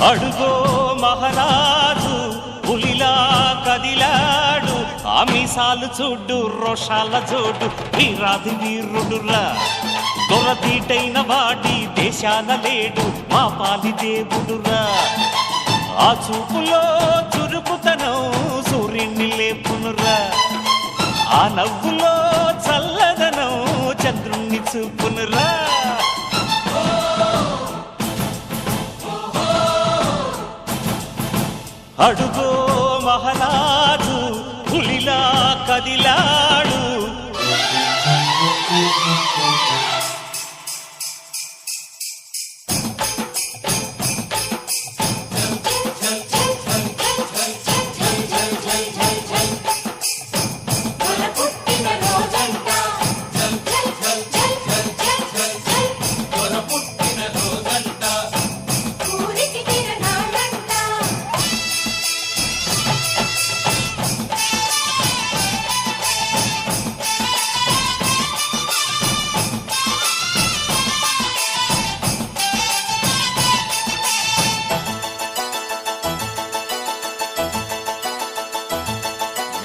అడుగో మహారాజు పులిలా కదిలాడు, ఆ మీసాలు చూడు రోషాల జోడు, వీరాది వీరుడురా. దొరతీటైన వాడి దేశాన లేడు, మా పాలి దేవుడురా. ఆ చూపులో చురుకుతనం సూర్యుని లేపునురా, ఆ నవ్వులో చల్లదనం చంద్రుణ్ణి చూపునురా. అడుగో మహారాజు పులిలా కదిలాడు.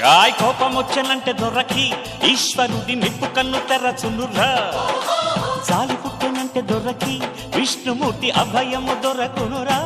రాయ్ కోపమొచ్చనంటే దొరకి ఈశ్వరుడి నిప్పు కన్ను తెరచునురా. జాలి పుట్టనంటే దొరకి విష్ణుమూర్తి అభయము దొరకునురా.